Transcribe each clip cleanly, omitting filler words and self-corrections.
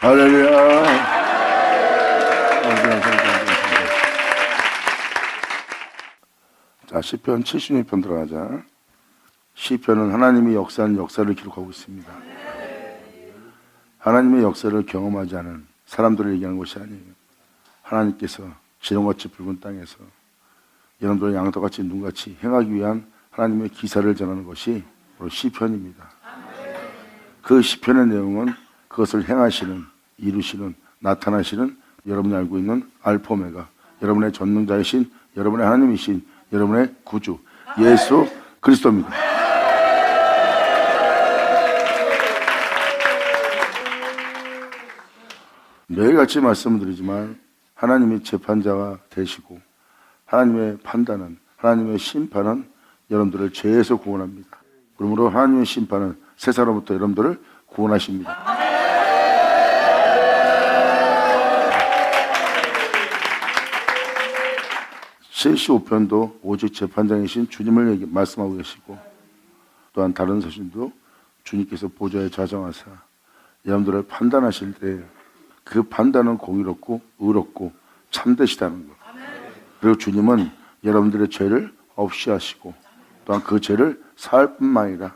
할렐루야. 자, 시편 76편 들어가자. 시편은 하나님이 역사하는 역사를 기록하고 있습니다. 하나님의 역사를 경험하지 않은 사람들을 얘기하는 것이 아니에요. 하나님께서 지렁같이 붉은 땅에서 여러분들의 양털같이 눈같이 행하기 위한 하나님의 기사를 전하는 것이 바로 시편입니다. 그 시편의 내용은 그것을 행하시는, 이루시는, 나타나시는 여러분이 알고 있는 알파 오메가, 여러분의 전능자이신, 여러분의 하나님이신, 여러분의 구주 예수 그리스도입니다. 매일같이 말씀드리지만 하나님이 재판자가 되시고 하나님의 판단은, 하나님의 심판은 여러분들을 죄에서 구원합니다. 그러므로 하나님의 심판은 세상으로부터 여러분들을 구원하십니다. 75편도 오직 재판장이신 주님을 말씀하고 계시고, 또한 다른 서신도 주님께서 보좌에 좌정하사 여러분들을 판단하실 때 그 판단은 공의롭고 의롭고 참되시다는 것. 그리고 주님은 여러분들의 죄를 없이 하시고 또한 그 죄를 사할 뿐만 아니라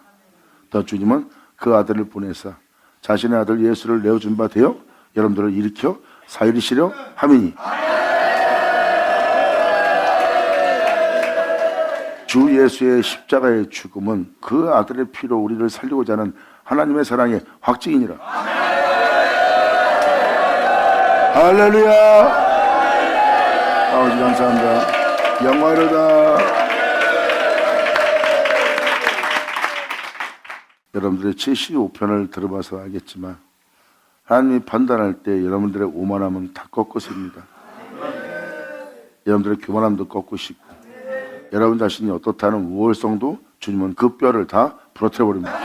또 주님은 그 아들을 보내사 자신의 아들 예수를 내어준 바 되어 여러분들을 일으켜 살리시려 함이니, 주 예수의 십자가의 죽음은 그 아들의 피로 우리를 살리고자 하는 하나님의 사랑의 확증이니라. 할렐루야. 아버지 감사합니다. 영광이로다. 여러분들의 75편을 들어봐서 알겠지만 하나님이 판단할 때 여러분들의 오만함은 다 꺾으십니다. 여러분들의 교만함도 꺾으시고 여러분 자신이 어떻다는 우월성도 주님은 그 뼈를 다 부러뜨려 버립니다.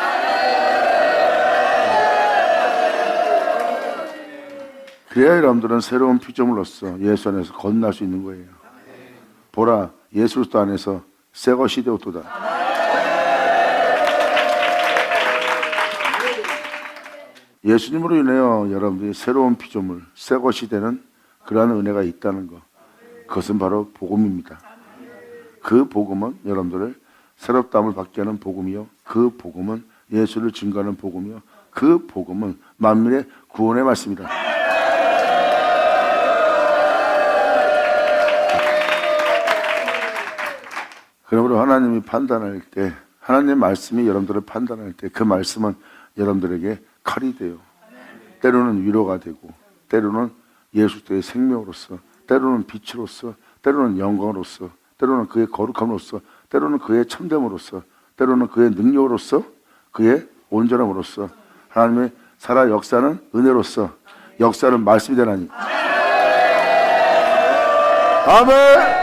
그래야 여러분들은 새로운 피조물로서 예수 안에서 거듭날 수 있는 거예요. 보라, 예수 그리스도 안에서 새 것이 되었도다. 예수님으로 인하여 여러분들이 새로운 피조물, 새 것이 되는 그러한 은혜가 있다는 것, 그것은 바로 복음입니다. 그 복음은 여러분들을 새롭다함을 받게 하는 복음이요, 그 복음은 예수를 증거하는 복음이요, 그 복음은 만민의 구원의 말씀이다. 그러므로 하나님이 판단할 때, 하나님의 말씀이 여러분들을 판단할 때 그 말씀은 여러분들에게 칼이 돼요. 때로는 위로가 되고, 때로는 예수 그리스도의 생명으로서, 때로는 빛으로서, 때로는 영광으로서, 때로는 그의 거룩함으로써, 때로는 그의 참됨으로써, 때로는 그의 능력으로서, 그의 온전함으로써 하나님의 살아 역사는 은혜로서, 역사는 말씀이 되나니. 아멘.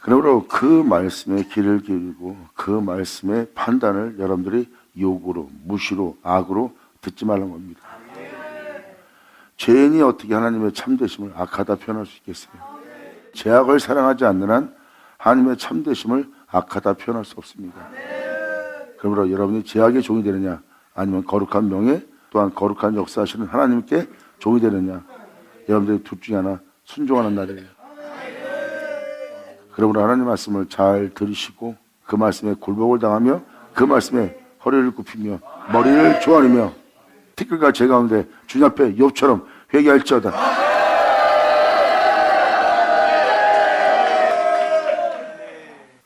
그러므로 그 말씀에 귀를 기울이고 그 말씀의 판단을 여러분들이 욕으로, 무시로, 악으로 듣지 말라는 겁니다. 죄인이 어떻게 하나님의 참되심을 악하다 표현할 수 있겠어요? 죄악을 사랑하지 않는 한 하나님의 참되심을 악하다 표현할 수 없습니다. 그러므로 여러분이 죄악의 종이 되느냐, 아니면 거룩한 명예 또한 거룩한 역사하시는 하나님께 종이 되느냐, 여러분들이 둘 중에 하나 순종하는 날이에요. 그러므로 하나님 말씀을 잘 들으시고 그 말씀에 굴복을 당하며 그 말씀에 허리를 굽히며 머리를 조아리며 티끌과 제 가운데 주님 앞에 욥처럼 회개할지어다.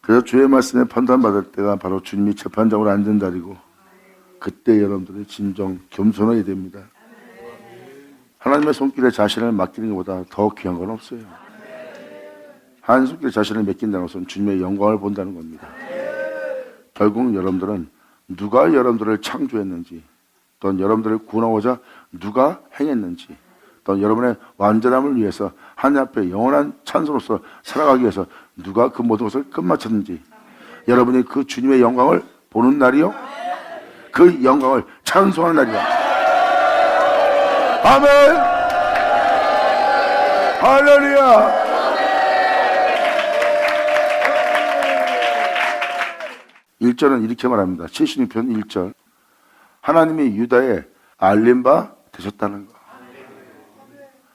그래서 주의 말씀에 판단받을 때가 바로 주님이 재판장으로 앉은 자리고, 그때 여러분들이 진정 겸손해야 됩니다. 하나님의 손길에 자신을 맡기는 것보다 더 귀한 건 없어요. 하나님 손길에 자신을 맡긴다는 것은 주님의 영광을 본다는 겁니다. 결국 여러분들은 누가 여러분들을 창조했는지, 또는 여러분들을 구원하고자 누가 행했는지, 또는 여러분의 완전함을 위해서 하나님 앞에 영원한 찬송으로서 살아가기 위해서 누가 그 모든 것을 끝마쳤는지, 여러분이 그 주님의 영광을 보는 날이요, 그 영광을 찬송하는 날이야. 아멘. 할렐루야. 1절은 이렇게 말합니다. 76편 1절. 하나님이 유다에 알린 바 되셨다는 거.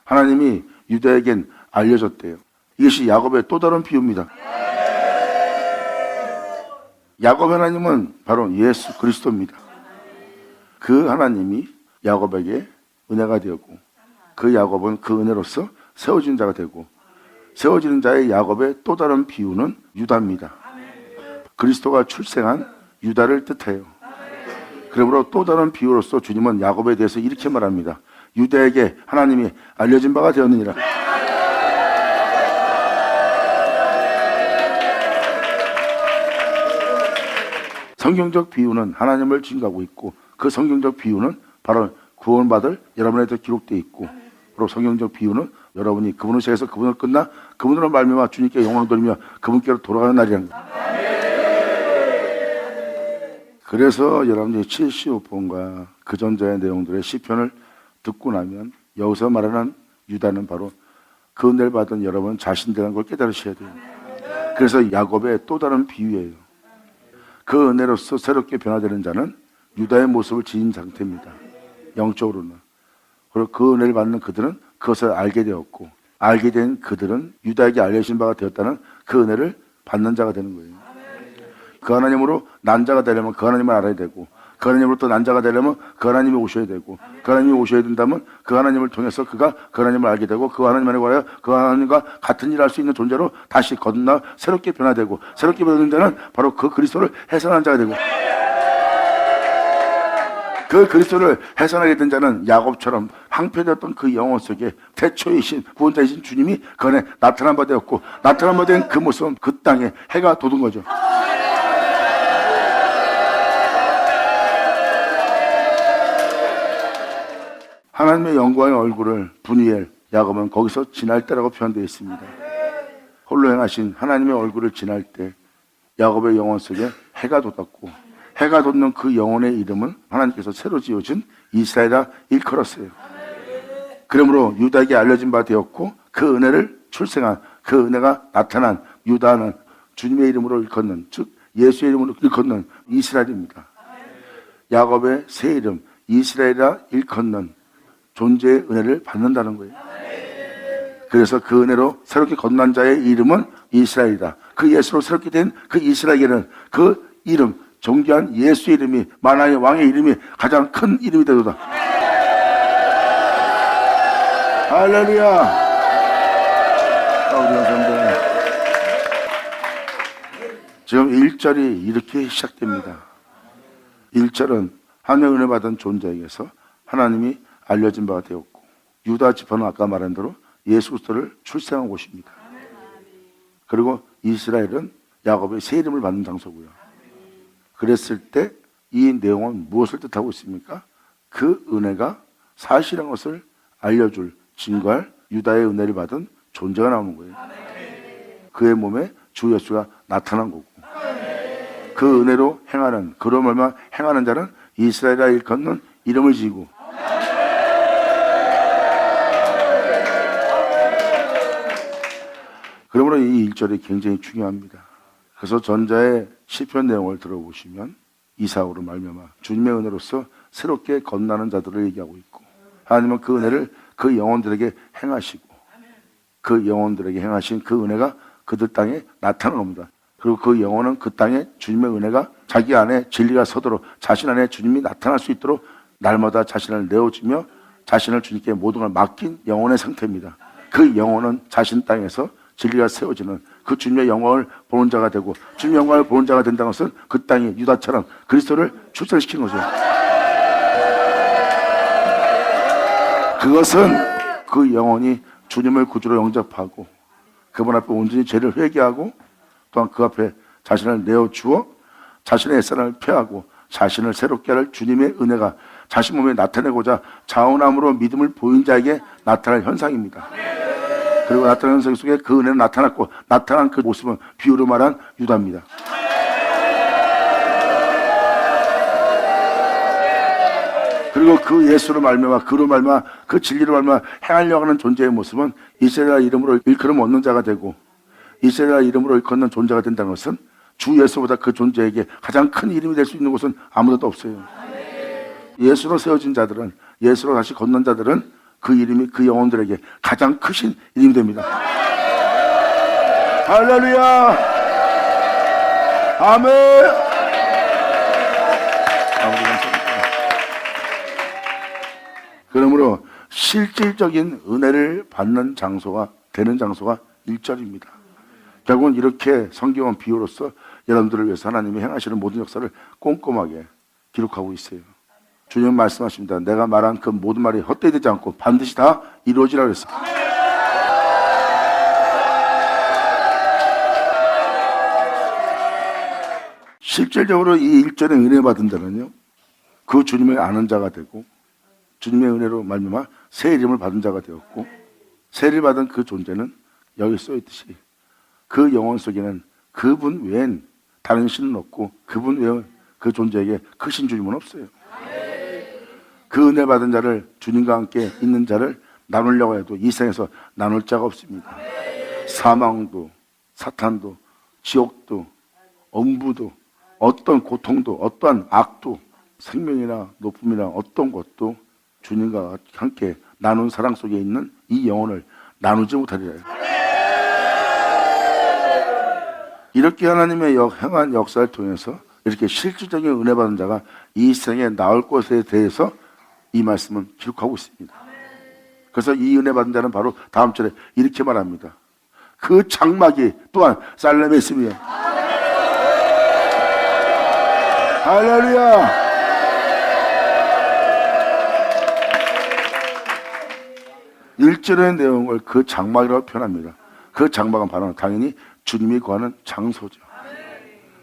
하나님이 유다에겐 알려졌대요. 이것이 야곱의 또 다른 비유입니다. 야곱 하나님은 바로 예수 그리스도입니다. 그 하나님이 야곱에게 은혜가 되었고, 그 야곱은 그 은혜로서 세워진 자가 되고, 세워지는 자의 야곱의 또 다른 비유는 유다입니다. 그리스도가 출생한 유다를 뜻해요. 그러므로 또 다른 비유로서 주님은 야곱에 대해서 이렇게 말합니다. 유다에게 하나님이 알려진 바가 되었느니라. 성경적 비유는 하나님을 증거하고 있고, 그 성경적 비유는 바로 구원받을 여러분에게 기록되어 있고, 그리고 성경적 비유는 여러분이 그분을 세워서 그분을 끝나 그분으로 말미암아 주님께 영광을 돌리며 그분께로 돌아가는 날이라는 거예요. 그래서 여러분들이 75편과 그 전자의 내용들의 시편을 듣고 나면 여기서 말하는 유다는 바로 그 은혜를 받은 여러분 자신이라는 걸 깨달으셔야 돼요. 그래서 야곱의 또 다른 비유예요. 그 은혜로서 새롭게 변화되는 자는 유다의 모습을 지닌 상태입니다. 영적으로는. 그리고 그 은혜를 받는 그들은 그것을 알게 되었고, 알게 된 그들은 유다에게 알려진 바가 되었다는 그 은혜를 받는 자가 되는 거예요. 그 하나님으로 난 자가 되려면 그 하나님을 알아야 되고, 그 하나님으로부터 난 자가 되려면 그 하나님이 오셔야 되고, 그 하나님이 오셔야 된다면 그 하나님을 통해서 그가 그 하나님을 알게 되고, 그 하나님 안에 관하여 그 하나님과 같은 일을 할 수 있는 존재로 다시 거듭나 새롭게 변화되고, 새롭게 변화된 자는 바로 그 그리스도를 해산하는 자가 되고, 그 그리스도를 해산하게 된 자는 야곱처럼 황폐되었던 그 영혼 속에 태초이신 구원자이신 주님이 그 안에 나타난 바 되었고, 나타난 바 된 그 모습은 그 땅에 해가 돋은 거죠. 하나님의 영광의 얼굴을 분이엘, 야곱은 거기서 지날 때라고 표현되어 있습니다. 홀로 행하신 하나님의 얼굴을 지날 때 야곱의 영혼 속에 해가 돋았고, 해가 돋는 그 영혼의 이름은 하나님께서 새로 지어준 이스라엘이라 일컬었어요. 그러므로 유다에게 알려진 바 되었고, 그 은혜를 출생한, 그 은혜가 나타난 유다는 주님의 이름으로 일컫는, 즉 예수의 이름으로 일컫는 이스라엘입니다. 야곱의 새 이름 이스라엘이라 일컫는 존재의 은혜를 받는다는 거예요. 그래서 그 은혜로 새롭게 거듭난 자의 이름은 이스라엘이다. 그 예수로 새롭게 된 그 이스라엘에게는 그 이름, 존귀한 예수의 이름이, 만왕의 왕의 이름이 가장 큰 이름이 되도다. 할렐루야. 지금 1절이 이렇게 시작됩니다. 1절은 하나님의 은혜 받은 존재에게서 하나님이 알려진 바가 되었고, 유다 지파는 아까 말한 대로 예수 그리스도를 출생한 곳입니다. 그리고 이스라엘은 야곱의 새 이름을 받는 장소고요. 그랬을 때 이 내용은 무엇을 뜻하고 있습니까? 그 은혜가 사실인 것을 알려줄, 증거할 유다의 은혜를 받은 존재가 나오는 거예요. 그의 몸에 주 예수가 나타난 거고, 그 은혜로 행하는, 그로 말미암아 행하는 자는 이스라엘이라 일컫는 이름을 지고, 그러므로 이 1절이 굉장히 중요합니다. 그래서 전자의 시편 내용을 들어보시면 이사오로 말미암아 주님의 은혜로서 새롭게 거듭나는 자들을 얘기하고 있고, 하나님은 그 은혜를 그 영혼들에게 행하시고, 그 영혼들에게 행하신 그 은혜가 그들 땅에 나타나는 겁니다. 그리고 그 영혼은 그 땅에 주님의 은혜가 자기 안에 진리가 서도록, 자신 안에 주님이 나타날 수 있도록 날마다 자신을 내어주며 자신을 주님께 모든 걸 맡긴 영혼의 상태입니다. 그 영혼은 자신 땅에서 진리가 세워지는 그 주님의 영광을 보는 자가 되고, 주님의 영광을 보는 자가 된다는 것은 그 땅에 유다처럼 그리스도를 출생시키는 거죠. 그것은 그 영혼이 주님을 구주로 영접하고, 그분 앞에 온전히 죄를 회개하고, 또한 그 앞에 자신을 내어주어 자신의 햇살을 폐하고 자신을 새롭게 할 주님의 은혜가 자신 몸에 나타내고자 자원함으로 믿음을 보인 자에게 나타날 현상입니다. 그리고 나타나는 현상 속에 그 은혜는 나타났고, 나타난 그 모습은 비유로 말한 유다입니다. 그리고 그 예수로 말미암아, 그로 말미암아, 그 진리로 말미암아 행하려고 하는 존재의 모습은 이스라엘 이름으로 일컬음 얻는 자가 되고, 이스라엘 이름으로 일컫는 존재가 된다는 것은 주 예수보다 그 존재에게 가장 큰 이름이 될 수 있는 곳은 아무데도 없어요. 예수로 세워진 자들은, 예수로 다시 건넌 자들은 그 이름이 그 영혼들에게 가장 크신 이름이 됩니다. 할렐루야. 아멘. 그러므로 실질적인 은혜를 받는 장소가 되는 장소가 1절입니다. 결국은 이렇게 성경은 비유로서 여러분들을 위해서 하나님이 행하시는 모든 역사를 꼼꼼하게 기록하고 있어요. 주님 말씀하십니다. 내가 말한 그 모든 말이 헛되이 되지 않고 반드시 다 이루어지라 그랬습니다. 실질적으로 이 1절에 은혜 받은 자는요, 그 주님을 아는 자가 되고 주님의 은혜로 말미암아 새 이름을 받은 자가 되었고, 세를 받은 그 존재는 여기 써있듯이 그 영혼 속에는 그분 외엔 다른 신은 없고 그분 외엔 그 존재에게 크신 주님은 없어요. 그 은혜 받은 자를, 주님과 함께 있는 자를 나누려고 해도 이 세상에서 나눌 자가 없습니다. 사망도, 사탄도, 지옥도, 엄부도, 어떤 고통도, 어떠한 악도, 생명이나 높음이나 어떤 것도 주님과 함께 나눈 사랑 속에 있는 이 영혼을 나누지 못하리라. 이렇게 하나님의 행한 역사를 통해서 이렇게 실질적인 은혜 받은 자가 이 세상에 나올 것에 대해서 이 말씀은 기록하고 있습니다. 그래서 이 은혜 받은 자는 바로 다음 절에 이렇게 말합니다. 그 장막이 또한 살렘에 있으며. 할렐루야. 일절의 내용을 그 장막이라고 표현합니다. 그 장막은 바로 당연히 주님이 거하는 장소죠.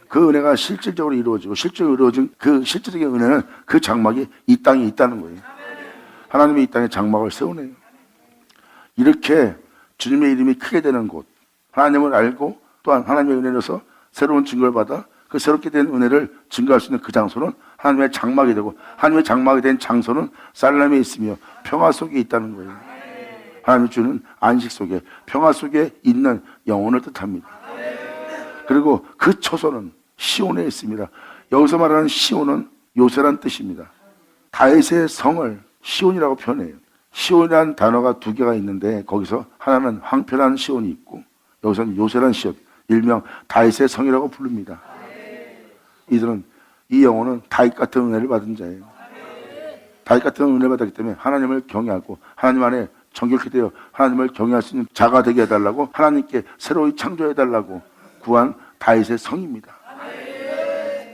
그 은혜가 실질적으로 이루어지고 실제로 이루어진 그 실질적인 은혜는 그 장막이 이 땅에 있다는 거예요. 하나님이 이 땅에 장막을 세우네요. 이렇게 주님의 이름이 크게 되는 곳, 하나님을 알고 또한 하나님의 은혜로서 새로운 증거를 받아 그 새롭게 된 은혜를 증거할 수 있는 그 장소는 하나님의 장막이 되고, 하나님의 장막이 된 장소는 살렘에 있으며 평화 속에 있다는 거예요. 하나님이 주는 안식 속에, 평화 속에 있는 영혼을 뜻합니다. 그리고 그 처소는 시온에 있습니다. 여기서 말하는 시온은 요새란 뜻입니다. 다윗의 성을 시온이라고 표현해요. 시온이라는 단어가 두 개가 있는데 거기서 하나는 황폐한 시온이 있고 여기서는 요새란 시온, 일명 다윗의 성이라고 부릅니다. 이들은, 이 영혼은 다윗 같은 은혜를 받은 자예요. 다윗 같은 은혜를 받았기 때문에 하나님을 경외하고 하나님 안에 정결케 되어 하나님을 경외할 수 있는 자가 되게 해달라고, 하나님께 새로이 창조해달라고 구한 다윗의 성입니다.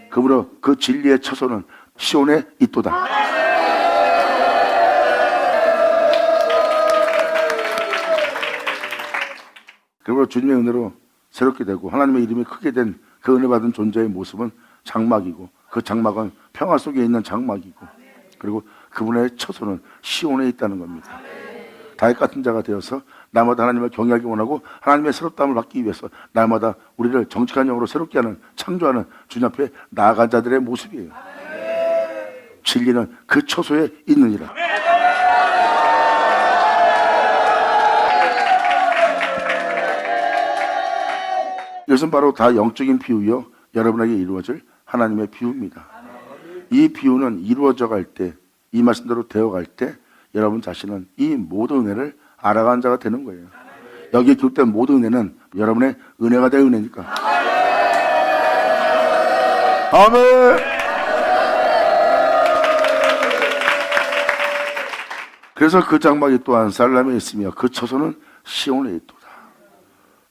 그러므로 그 진리의 처소는 시온에 있도다. 그리고 주님의 은혜로 새롭게 되고 하나님의 이름이 크게 된 그 은혜 받은 존재의 모습은 장막이고, 그 장막은 평화 속에 있는 장막이고, 그리고 그분의 처소는 시온에 있다는 겁니다. 다윗 같은 자가 되어서 날마다 하나님을 경외하기 원하고 하나님의 새롭다함을 받기 위해서 날마다 우리를 정직한 영으로 새롭게 하는, 창조하는 주님 앞에 나아간 자들의 모습이에요. 진리는 그 처소에 있느니라. 이것은 바로 다 영적인 비유요, 여러분에게 이루어질 하나님의 비유입니다. 이 비유는 이루어져 갈 때, 이 말씀대로 되어갈 때 여러분 자신은 이 모든 은혜를 알아가는 자가 되는 거예요. 여기에 기록된 모든 은혜는 여러분의 은혜가 될 은혜니까. 아멘. 그래서 그 장막이 또한 살렘에 있으며 그 처소는 시온에 있도다.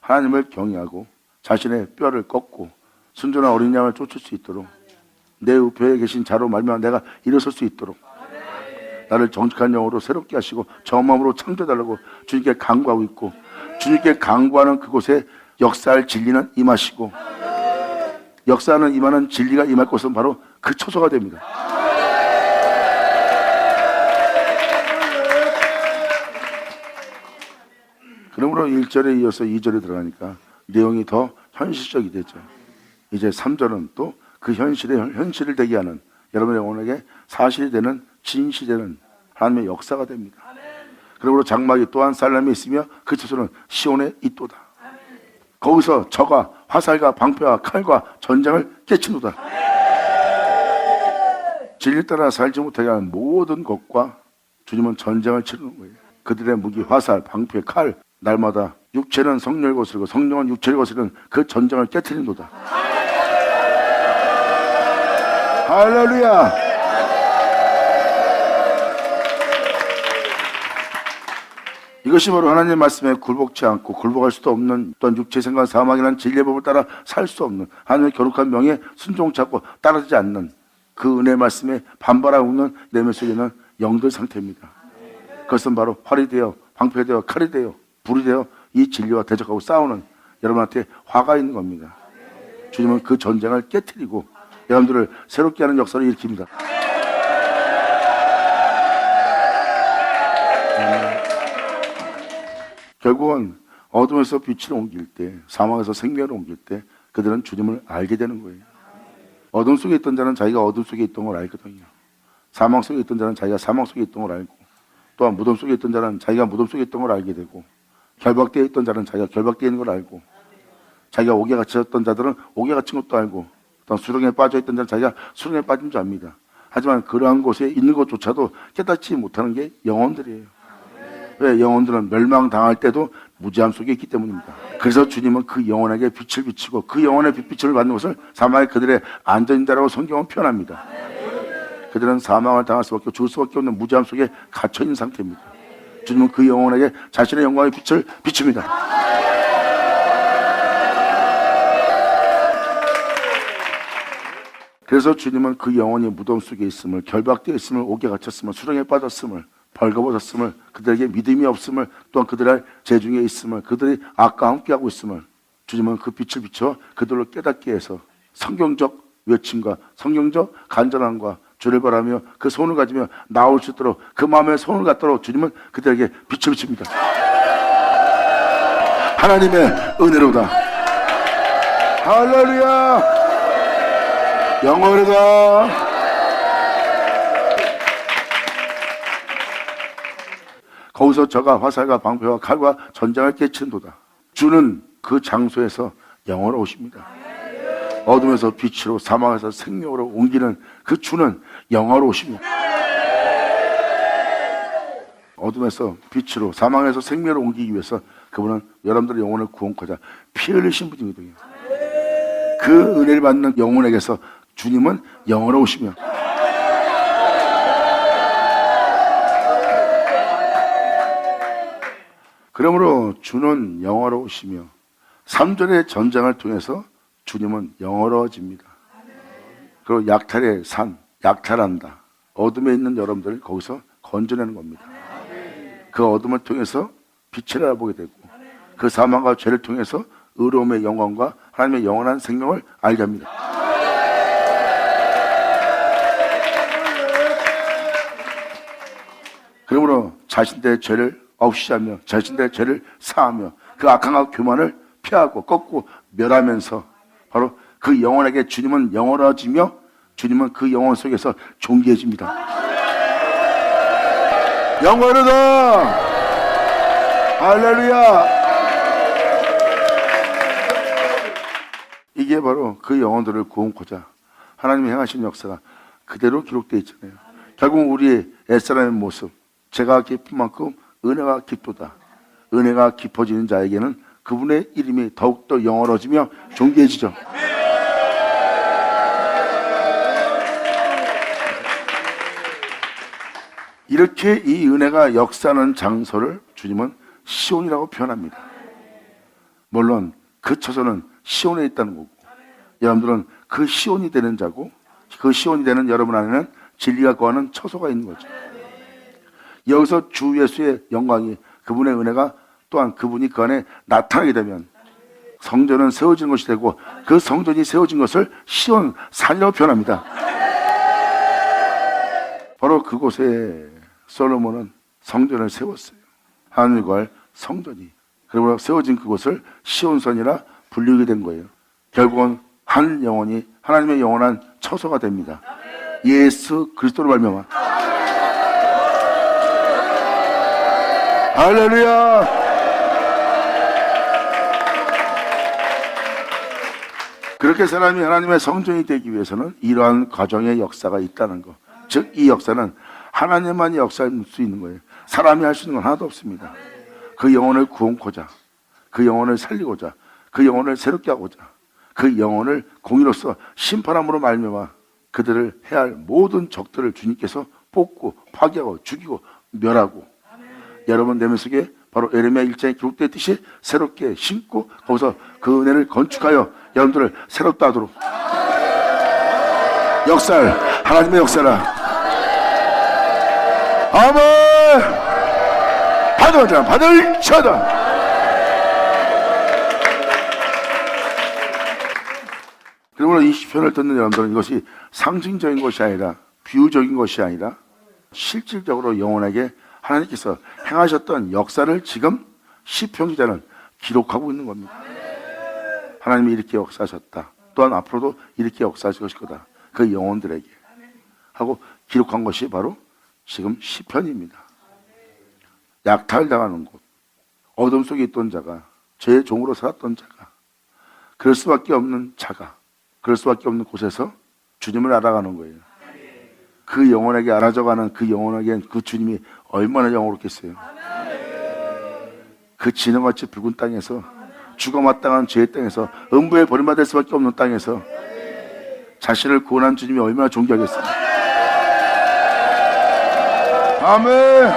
하나님을 경외하고 자신의 뼈를 꺾고 순전한 어린 양을 쫓을 수 있도록, 내 우편에 계신 자로 말미암아 내가 일어설 수 있도록 나를 정직한 영으로 새롭게 하시고 정마음으로 창조해달라고 주님께 간구하고 있고, 주님께 간구하는 그곳에 역사할 진리는 임하시고, 역사하는 임하는 진리가 임할 곳은 바로 그 처소가 됩니다. 그러므로 1절에 이어서 2절에 들어가니까 내용이 더 현실적이 되죠. 이제 3절은 또 그 현실을 되게 하는, 여러분의 영혼에게 사실이 되는, 진실이 되는 하나님의 역사가 됩니다. 그러므로 장막이 또한 살렘에 있으며 그 처소는 시온에 있도다. 거기서 적과 화살과 방패와 칼과 전쟁을 깨치노다. 진리 따라 살지 못하게 하는 모든 것과 주님은 전쟁을 치르는 거예요. 그들의 무기, 화살, 방패, 칼, 날마다 육체는 성령을 거스르고 성령은 육체를 거스르는 그 전쟁을 깨트린도다. 할렐루야. 이것이 바로 하나님의 말씀에 굴복치 않고 굴복할 수도 없는 또한 육체 생각 사망이라는 진리의 법을 따라 살 수 없는 하나님의 거룩한 명에 순종치 않고 따르지 않는 그 은혜의 말씀에 반발하고 있는 내면 속에 있는 영들 상태입니다. 그것은 바로 활이 되어 방패가 되어 칼이 되어 불이 되어 이 진리와 대적하고 싸우는 여러분한테 화가 있는 겁니다. 주님은 그 전쟁을 깨트리고 여러분들을 새롭게 하는 역사를 일으킵니다. 결국은 어둠에서 빛을 옮길 때, 사망에서 생명을 옮길 때 그들은 주님을 알게 되는 거예요. 어둠 속에 있던 자는 자기가 어둠 속에 있던 걸 알거든요. 사망 속에 있던 자는 자기가 사망 속에 있던 걸 알고, 또한 무덤 속에 있던 자는 자기가 무덤 속에 있던 걸 알게 되고, 결박되어 있던 자는 자기가 결박되어 있는 걸 알고, 자기가 옥에 갇혔던 자들은 옥에 갇힌 것도 알고, 또한 수렁에 빠져 있던 자는 자기가 수렁에 빠진 줄 압니다. 하지만 그러한 곳에 있는 것조차도 깨닫지 못하는 게 영혼들이에요. 왜? 영혼들은 멸망당할 때도 무지함 속에 있기 때문입니다. 그래서 주님은 그 영혼에게 빛을 비치고 그 영혼의 빛을 받는 것을 사망의 그들의 안전이다라고 성경은 표현합니다. 그들은 사망을 당할 수밖에 없고 죽을 수밖에 없는 무지함 속에 갇혀있는 상태입니다. 주님은 그 영혼에게 자신의 영광의 빛을 비춥니다. 그래서 주님은 그 영혼이 무덤 속에 있음을, 결박되어 있음을, 옥에 갇혔음을, 수렁에 빠졌음을, 벌거벗었음을, 그들에게 믿음이 없음을, 또한 그들의 재중에 있음을, 그들이 악과 함께하고 있음을 주님은 그 빛을 비춰 그들로 깨닫게 해서 성경적 외침과 성경적 간절함과 주를 바라며 그 손을 가지며 나올 수 있도록 그 마음에 손을 갖도록 주님은 그들에게 빛을 비춥니다. 하나님의 은혜로다. 할렐루야. 영원하다. 거기서 저가 화살과 방패와 칼과 전장을 깨친도다. 주는 그 장소에서 영원하십니다. 어둠에서 빛으로 사망에서 생명으로 옮기는 그 주는 영원하십니다. 어둠에서 빛으로 사망에서 생명으로 옮기기 위해서 그분은 여러분들의 영혼을 구원하고자 피 흘리신 분이거든요. 그 은혜를 받는 영혼에게서 주님은 영원하시며 그러므로 주는 영원하시며 3절의 전장을 통해서 주님은 영원해집니다. 그리고 약탈의 산, 약탈한다. 어둠에 있는 여러분들을 거기서 건져내는 겁니다. 그 어둠을 통해서 빛을 알아보게 되고 그 사망과 죄를 통해서 의로움의 영광과 하나님의 영원한 생명을 알게 합니다. 그러므로 자신들의 죄를 없이하며 자신들의 죄를 사하며 그 악함과 교만을 피하고 꺾고 멸하면서 바로 그 영혼에게 주님은 영원해지며 주님은 그 영혼 속에서 존귀해집니다. 영원하다. 할렐루야. 이게 바로 그 영혼들을 구원코자 하나님이 행하신 역사가 그대로 기록되어 있잖아요. 결국 우리의 옛사람의 모습, 죄가 깊은 만큼 은혜가 깊도다. 은혜가 깊어지는 자에게는 그분의 이름이 더욱더 영원해지며 존귀해지죠. 이렇게 이 은혜가 역사하는 장소를 주님은 시온이라고 표현합니다. 물론 그 처소는 시온에 있다는 거고 여러분들은 그 시온이 되는 자고 그 시온이 되는 여러분 안에는 진리가 거하는 처소가 있는 거죠. 여기서 주 예수의 영광이 그분의 은혜가 또한 그분이 그 안에 나타나게 되면 성전은 세워진 것이 되고 그 성전이 세워진 것을 시온 산이라고 표현합니다. 바로 그곳에 솔로몬은 성전을 세웠어요. 하나님의 거할 성전이. 그리고 세워진 그곳을 시온산이라 불리게 된 거예요. 결국은 한 영혼이 하나님의 영원한 처소가 됩니다. 예수 그리스도로 말미암아. 할렐루야. 그렇게 사람이 하나님의 성전이 되기 위해서는 이러한 과정의 역사가 있다는 것. 즉 이 역사는 하나님만이 역사할 수 있는 거예요. 사람이 할 수 있는 건 하나도 없습니다. 그 영혼을 구원코자, 그 영혼을 살리고자, 그 영혼을 새롭게 하고자, 그 영혼을 공의로서 심판함으로 말미암아 그들을 해야 할 모든 적들을 주님께서 뽑고 파괴하고 죽이고 멸하고, 여러분 내면 속에 바로 예레미야 1장에 기록되었듯이 새롭게 심고 거기서 그 은혜를 건축하여 여러분들을 새롭게 하도록 역사를, 하나님의 역사라. 아멘. 받아자, 받을 자다. 그러므로 이 시편을 듣는 여러분들은 이것이 상징적인 것이 아니라, 비유적인 것이 아니라 실질적으로 영혼에게 하나님께서 행하셨던 역사를 지금 시편 기자는 기록하고 있는 겁니다. 하나님이 이렇게 역사하셨다, 또한 앞으로도 이렇게 역사하실 것일 거다, 그 영혼들에게 하고 기록한 것이 바로 지금 시편입니다. 약탈당하는 곳, 어둠 속에 있던 자가, 죄의 종으로 살았던 자가, 그럴 수밖에 없는 자가, 그럴 수밖에 없는 곳에서 주님을 알아가는 거예요. 그 영혼에게 알아져가는 그 영혼에겐 그 주님이 얼마나 영원했겠어요. 그 진흙같이 붉은 땅에서, 죽어마땅한 죄의 땅에서, 음부에 버림받을 수밖에 없는 땅에서 자신을 구원한 주님이 얼마나 존귀하겠어요. 아멘.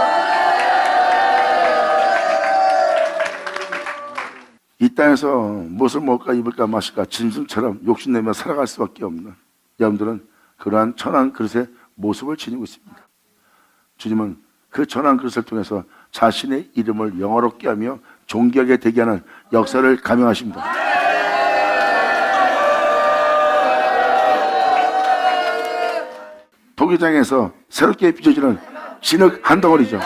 이 땅에서 무엇을 먹을까 입을까 마실까 짐승처럼 욕심내며 살아갈 수밖에 없는 여러분들은 그러한 천한 그릇의 모습을 지니고 있습니다. 주님은 그 천한 그릇을 통해서 자신의 이름을 영화롭게 하며 존귀하게 되게 하는 역사를 감행하십니다. 토기장에서 새롭게 빚어지는 진흙 한 덩어리죠.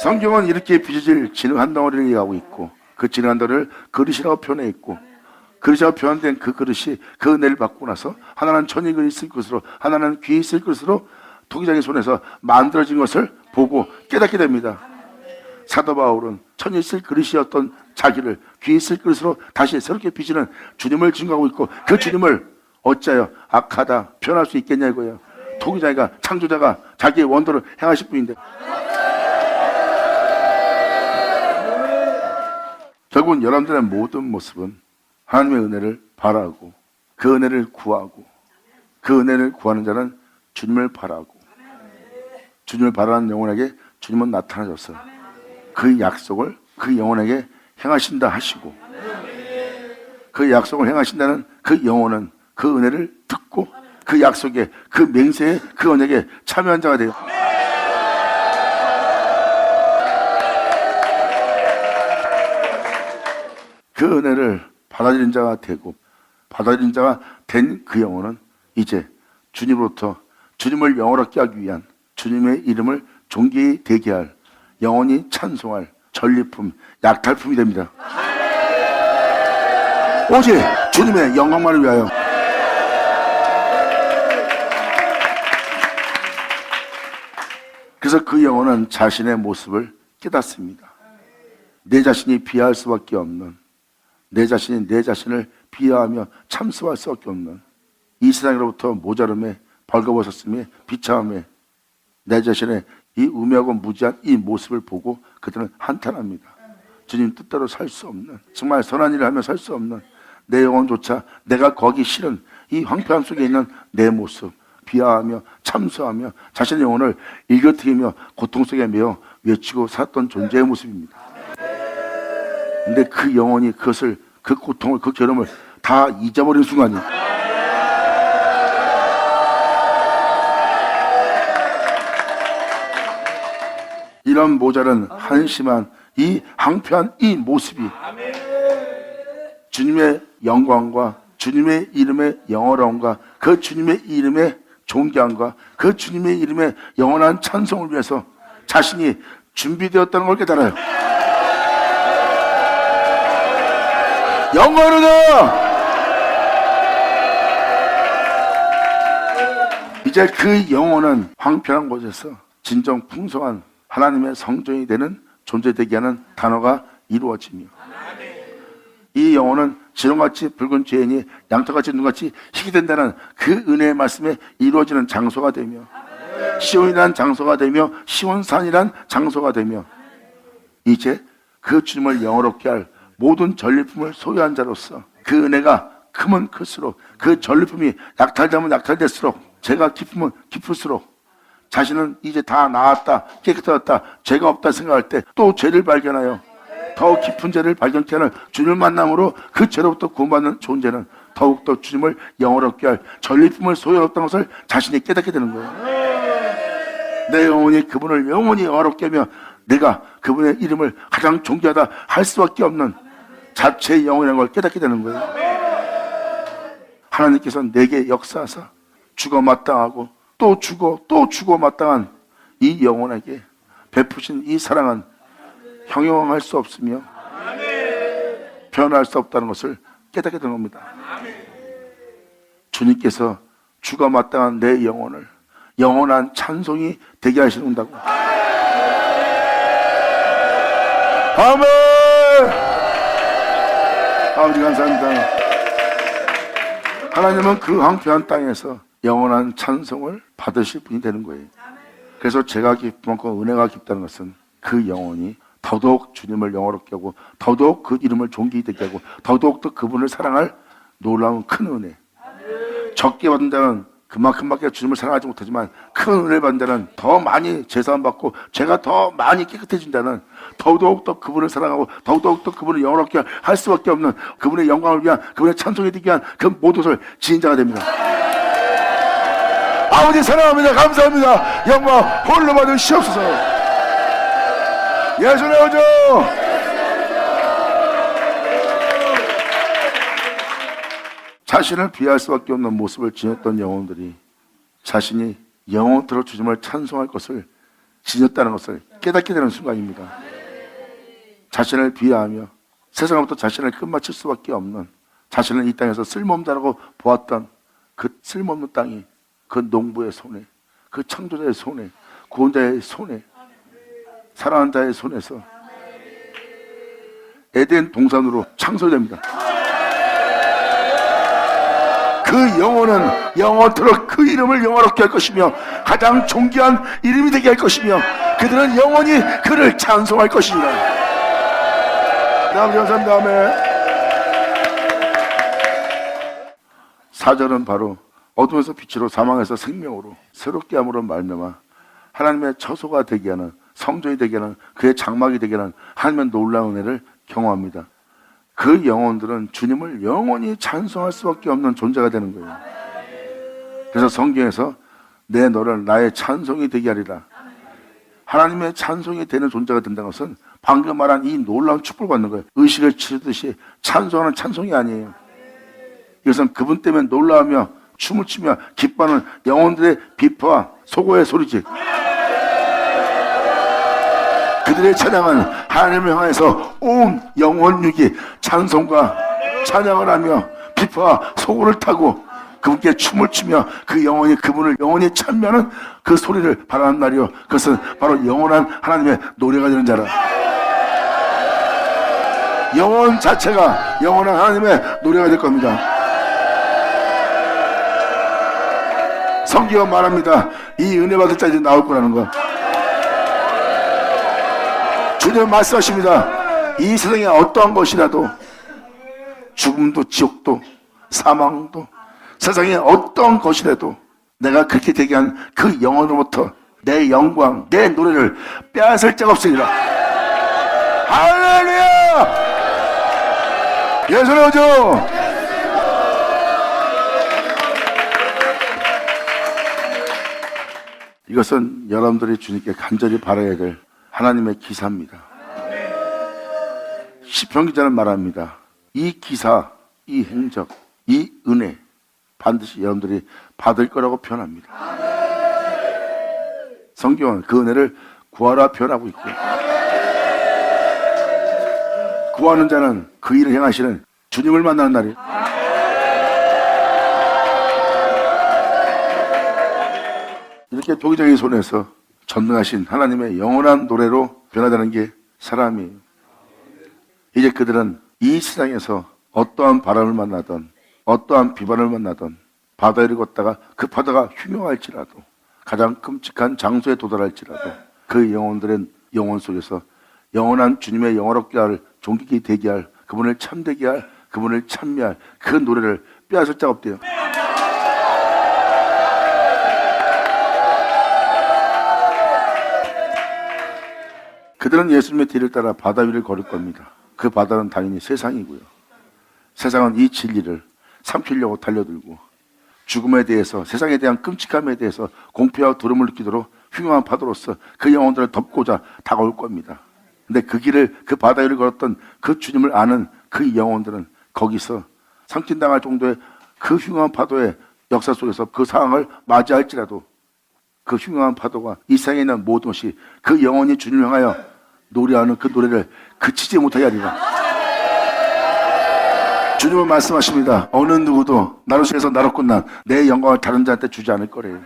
성경은 이렇게 빚어질 진흙 한 덩어리를 얘기하고 있고, 그 진흙 한 덩어리를 그릇이라고 표현해 있고, 그릇이라고 표현된 그 그릇이 그 은혜를 받고 나서 하나는 천이 있을 것으로, 하나는 귀에 있을 것으로 토기장의 손에서 만들어진 것을 보고 깨닫게 됩니다. 사도 바울은 천이 있을 그릇이었던 자기를 귀에 있을 그릇으로 다시 새롭게 빚는 주님을 증거하고 있고, 그 주님을 어찌하여 악하다 표현할 수 있겠냐 이거예요. 토기장이가, 창조자가 자기의 원도를 행하실 분인데, 결국은 여러분들의 모든 모습은 하나님의 은혜를 바라고, 그 은혜를 구하고, 그 은혜를 구하는 자는 주님을 바라고, 주님을 바라는 영혼에게 주님은 나타나셔서 그 약속을 그 영혼에게 행하신다 하시고, 그 약속을 행하신다는 그 영혼은 그 은혜를 듣고 그 약속에, 그 맹세에, 그 언약에 참여한 자가 돼요. 그 은혜를 받아들인 자가 되고, 받아들인 자가 된 그 영혼은 이제 주님으로부터 주님을 영원하게 하기 위한, 주님의 이름을 존귀히 되게 할, 영원히 찬송할 전리품, 약탈품이 됩니다. 오직 주님의 영광만을 위하여. 그래서 그 영혼은 자신의 모습을 깨닫습니다. 내 자신이 비하할 수밖에 없는, 내 자신이 내 자신을 비하하며 참수할 수밖에 없는 이 세상으로부터 모자름에, 벌거벗었음에, 비참함에 내 자신의 이 우매하고 무지한 이 모습을 보고 그들은 한탄합니다. 주님 뜻대로 살 수 없는, 정말 선한 일을 하며 살 수 없는 내 영혼조차 내가 거기 실은 이 황폐함 속에 있는 내 모습 비하하며 참수하며 자신의 영혼을 일거트이며 고통 속에 매어 외치고 살았던 존재의 모습입니다. 근데 그 영혼이 그것을, 그 고통을, 그 괴로움을 다 잊어버린 순간이, 이런 모자른 한심한 이 황폐한 이 모습이 주님의 영광과 주님의 이름의 영어로움과 그 주님의 이름의 존귀함과 그 주님의 이름의 영원한 찬송을 위해서 자신이 준비되었다는 걸 깨달아요. 영원하다! 이제 그 영혼은 황폐한 곳에서 진정 풍성한 하나님의 성전이 되는 존재 되게 하는 단어가 이루어지며, 이 영혼은 지렁같이 붉은 죄인이 양털같이 눈같이 희게 된다는 그 은혜의 말씀에 이루어지는 장소가 되며, 시온이란 장소가 되며, 시온산이란 장소가 되며, 이제 그 주님을 영화롭게 할 모든 전리품을 소유한 자로서 그 은혜가 크면 클수록, 그 전리품이 약탈되면 약탈될수록, 죄가 깊으면 깊을수록, 자신은 이제 다 나았다, 깨끗해졌다, 죄가 없다 생각할 때 또 죄를 발견하여 더 깊은 죄를 발견케 하는 주님을 만남으로 그 죄로부터 구원받는 존재는 더욱더 주님을 영화롭게 할 전리품을 소유했다는 것을 자신이 깨닫게 되는 거예요. 내 영혼이 그분을 영원히 영화롭게 하며 내가 그분의 이름을 가장 존귀하다 할 수밖에 없는 자체의 영혼이라는 걸 깨닫게 되는 거예요. 하나님께서 내게 역사하사 죽어 마땅하고 또 죽어 마땅한 이 영혼에게 베푸신 이 사랑은 형용할 수 없으며 변할 수 없다는 것을 깨닫게 된 겁니다. 주님께서 죽어 마땅한 내 영혼을 영원한 찬송이 되게 하시는다고. 아멘. 아버지 감사합니다. 하나님은 그 황폐한 땅에서 영원한 찬송을 받으실 분이 되는 거예요. 그래서 제가 기쁜 만큼 은혜가 깊다는 것은 그 영혼이 더더욱 주님을 영화롭게 하고 더더욱 그 이름을 존귀히 되게 하고 더더욱 더 그분을 사랑할 놀라운 큰 은혜. 적게 받은 자는 그만큼밖에 주님을 사랑하지 못하지만 큰 은혜를 받은 자는 더 많이 제사함 받고 죄가 더 많이 깨끗해진 자는 더더욱 더 그분을 사랑하고 더더욱 더 그분을 영화롭게 할 수밖에 없는 그분의 영광을 위한 그분의 찬송이 되기 위한 그 모든 것을 지닌 자가 됩니다. 아버지 사랑합니다. 감사합니다. 영광 홀로 받으시옵소서. 예수의 오죠. 자신을 비할 수밖에 없는 모습을 지녔던 영혼들이 자신이 영원토록 주님을 찬송할 것을 지녔다는 것을 깨닫게 되는 순간입니다. 자신을 비하하며 세상으로부터 자신을 끝마칠 수밖에 없는, 자신을 이 땅에서 쓸모없는 자라고 보았던 그 쓸모없는 땅이 그 농부의 손에, 그 창조자의 손에, 구원자의 손에, 사랑하는 자의 손에서 에덴 동산으로 창설됩니다. 그 영혼은 영원토록 그 이름을 영화롭게 할 것이며 가장 존귀한 이름이 되게 할 것이며 그들은 영원히 그를 찬송할 것이니라. 감사합니다. 아멘. 4절은 바로 어둠에서 빛으로 사망에서 생명으로 새롭게 함으로 말미암아 하나님의 처소가 되게 하는, 성전이 되게 하는, 그의 장막이 되게 하는 하나님의 놀라운 은혜를 경험합니다. 그 영혼들은 주님을 영원히 찬송할 수밖에 없는 존재가 되는 거예요. 그래서 성경에서 내 너를 나의 찬송이 되게 하리라. 하나님의 찬송이 되는 존재가 된다는 것은 방금 말한 이 놀라운 축복을 받는 거예요. 의식을 치르듯이 찬송하는 찬송이 아니에요. 이것은 그분 때문에 놀라우며 춤을 추며 기뻐하는 영혼들의 비파와 소고의 소리지. 그들의 찬양은 하나님을 향해서 온 영혼육이 찬송과 찬양을 하며 비파와 소고를 타고 그분께 춤을 추며 그 영혼이 그분을 영원히 찬미하는 그 소리를 바라는 날이요. 그것은 바로 영원한 하나님의 노래가 되는 자라. 영혼 자체가 영원한 하나님의 노래가 될 겁니다. 성경은 말합니다. 이 은혜 받을 자들이 나올 거라는 거. 주님은 말씀하십니다. 이 세상에 어떠한 것이라도, 죽음도 지옥도 사망도 세상에 어떠한 것이라도 내가 그렇게 되게 한 그 영혼으로부터 내 영광, 내 노래를 빼앗을 자가 없으리라. 할렐루야! 예수의 오죠. 이것은 여러분들이 주님께 간절히 바라야 될 하나님의 기사입니다. 시편 기자는 말합니다. 이 기사, 이 행적, 이 은혜 반드시 여러분들이 받을 거라고 표현합니다. 성경은 그 은혜를 구하라 표현하고 있고, 구하는 자는 그 일을 행하시는 주님을 만나는 날이에요. 이렇게 도기적인 손에서 전능하신 하나님의 영원한 노래로 변화되는 게 사람이에요. 이제 그들은 이 세상에서 어떠한 바람을 만나던 어떠한 비바람을 만나던 바다 위를 걷다가 그 바다가 흉흉할지라도 가장 끔찍한 장소에 도달할지라도 그 영혼들의 영혼 속에서 영원한 주님의 영원롭게 할 존귀히 되게 할 그분을 참되게 할 그분을 찬미할 그 노래를 빼앗을 자가 없대요. 그들은 예수님의 뒤를 따라 바다 위를 걸을 겁니다. 그 바다는 당연히 세상이고요. 세상은 이 진리를 삼키려고 달려들고 죽음에 대해서 세상에 대한 끔찍함에 대해서 공포와 두려움을 느끼도록 흉흉한 파도로서 그 영혼들을 덮고자 다가올 겁니다. 근데 그 길을 그 바다 위를 걸었던 그 주님을 아는 그 영혼들은 거기서 삼킨당할 정도의 그 흉흉한 파도의 역사 속에서 그 상황을 맞이할지라도 그 흉흉한 파도가 이 세상에 있는 모든 것이 그 영혼이 주님을 향하여 노래하는 그 노래를 그치지 못하게 하리라. 주님은 말씀하십니다. 어느 누구도 나로서에서 나로 끝난 내 영광을 다른 자한테 주지 않을 거래요.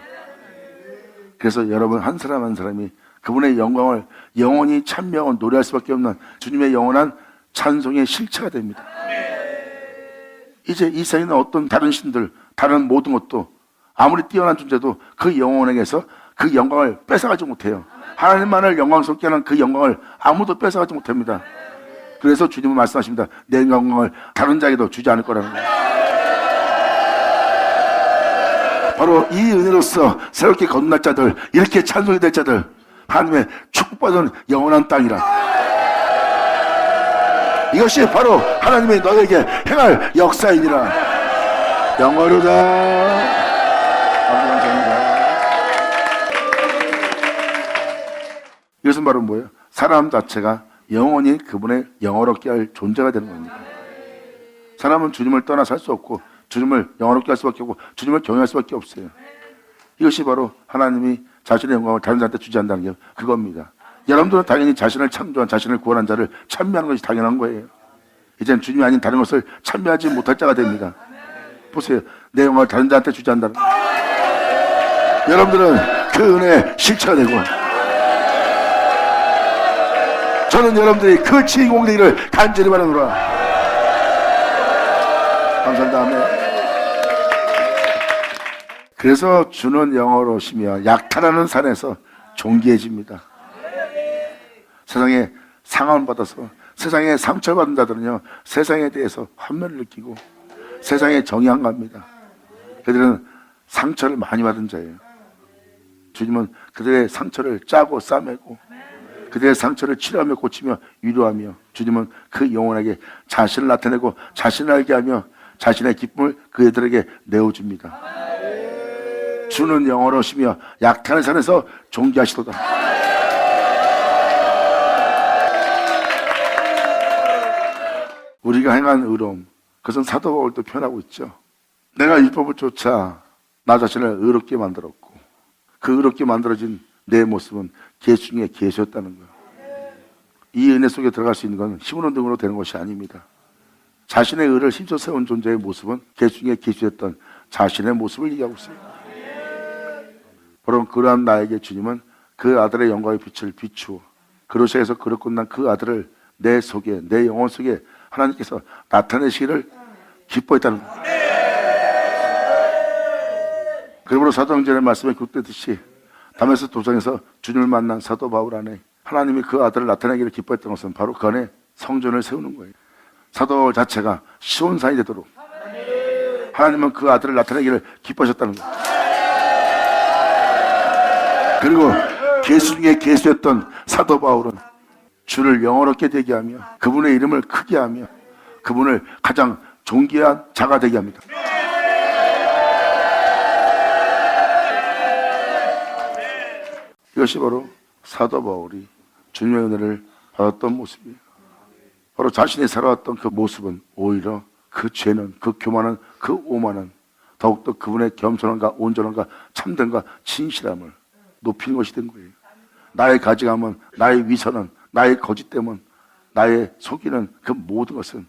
그래서 여러분 한 사람 한 사람이 그분의 영광을 영원히 찬미하고 노래할 수밖에 없는 주님의 영원한 찬송의 실체가 됩니다. 이제 이 세상에 있는 어떤 다른 신들, 다른 모든 것도 아무리 뛰어난 존재도 그 영혼에게서 그 영광을 뺏어가지 못해요. 하나님만을 영광스럽게 하는 그 영광을 아무도 뺏어가지 못합니다. 그래서 주님은 말씀하십니다. 내 영광을 다른 자에게도 주지 않을 거라는 거예요. 바로 이 은혜로서 새롭게 거듭날 자들, 이렇게 찬송이 될 자들, 하나님의 축복받은 영원한 땅이라. 이것이 바로 하나님의 너에게 행할 역사이니라. 영원하다. 이것은 바로 뭐예요? 사람 자체가 영원히 그분의 영원롭게 할 존재가 되는 겁니다. 사람은 주님을 떠나 살 수 없고 주님을 영원롭게 할 수밖에 없고 주님을 경외할 수밖에 없어요. 이것이 바로 하나님이 자신의 영광을 다른 자한테 주지 않는다는 게 그겁니다. 여러분들은 당연히 자신을 창조한 자신을 구원한 자를 찬미하는 것이 당연한 거예요. 이제는 주님이 아닌 다른 것을 찬미하지 못할 자가 됩니다. 보세요. 내 영광을 다른 자한테 주지 않는다. 여러분들은 그 은혜의 실체가 되고 저는 여러분들이 그 주인공 되기를 간절히 바라노라. 감사합니다. 아멘. 그래서 주는 영어로시며 약탈하는 산에서 존귀해집니다. 세상에 상함을 받아서 세상에 상처를 받은 자들은요 세상에 대해서 환멸을 느끼고 세상에 정의한 겁니다. 그들은 상처를 많이 받은 자예요. 주님은 그들의 상처를 짜고 싸매고 그들의 상처를 치료하며 고치며 위로하며 주님은 그 영혼에게 자신을 나타내고 자신을 알게 하며 자신의 기쁨을 그들에게 내어줍니다. 주는 영원하시며 약탈의 산에서 존귀하시도다. 우리가 행한 의로움, 그것은 사도 바울도 표현하고 있죠. 내가 율법을 쫓아 나 자신을 의롭게 만들었고 그 의롭게 만들어진 내 모습은 계수 중에 계수였다는 거예요. 이 은혜 속에 들어갈 수 있는 건 힘으로 등으로 되는 것이 아닙니다. 자신의 의를 힘써 세운 존재의 모습은 계수 중에 계수였던 자신의 모습을 얘기하고 있어요. 바로 그러한 나에게 주님은 그 아들의 영광의 빛을 비추어 그로시아에서 그로 끝난 그 아들을 내 속에 내 영혼 속에 하나님께서 나타내시기를 기뻐했다는 거예요. 그러므로 사도행전의 말씀에 기록되듯이 다메스 도상에서 주님을 만난 사도 바울 안에 하나님이 그 아들을 나타내기를 기뻐했던 것은 바로 그 안에 성전을 세우는 거예요. 사도 바울 자체가 시온산이 되도록 하나님은 그 아들을 나타내기를 기뻐하셨다는 거예요. 그리고 계수 중에 계수였던 사도 바울은 주를 영원롭게 되게 하며 그분의 이름을 크게 하며 그분을 가장 존귀한 자가 되게 합니다. 이것이 바로 사도 바울이 주님의 은혜를 받았던 모습이에요. 바로 자신이 살아왔던 그 모습은 오히려 그 죄는, 그 교만은, 그 오만은 더욱더 그분의 겸손함과 온전함과 참됨과 진실함을 높이는 것이 된 거예요. 나의 가증함은, 나의 위선은, 나의 거짓됨은, 나의 속이는 그 모든 것은,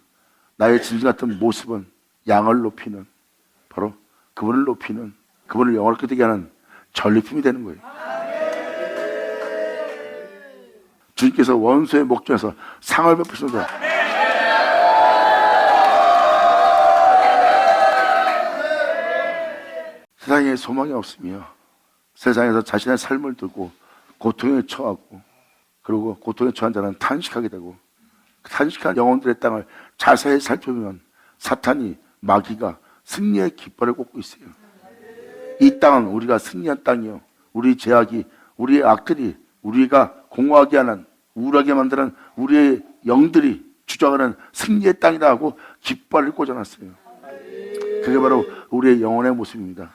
나의 진실 같은 모습은 양을 높이는, 바로 그분을 높이는, 그분을 영원롭게 되게 하는 전리품이 되는 거예요. 주님께서 원수의 목전에서 상을 베푸시는 거예요. 세상에 소망이 없으며 세상에서 자신의 삶을 두고 고통에 처하고, 그리고 고통에 처한 자는 탄식하게 되고, 탄식한 영혼들의 땅을 자세히 살펴보면 사탄이, 마귀가 승리의 깃발을 꽂고 있어요. 이 땅은 우리가 승리한 땅이요, 우리 죄악이, 우리의 악들이, 우리가 공허하게 하는, 우울하게 만드는 우리의 영들이 주장하는 승리의 땅이다 하고 깃발을 꽂아놨어요. 그게 바로 우리의 영혼의 모습입니다.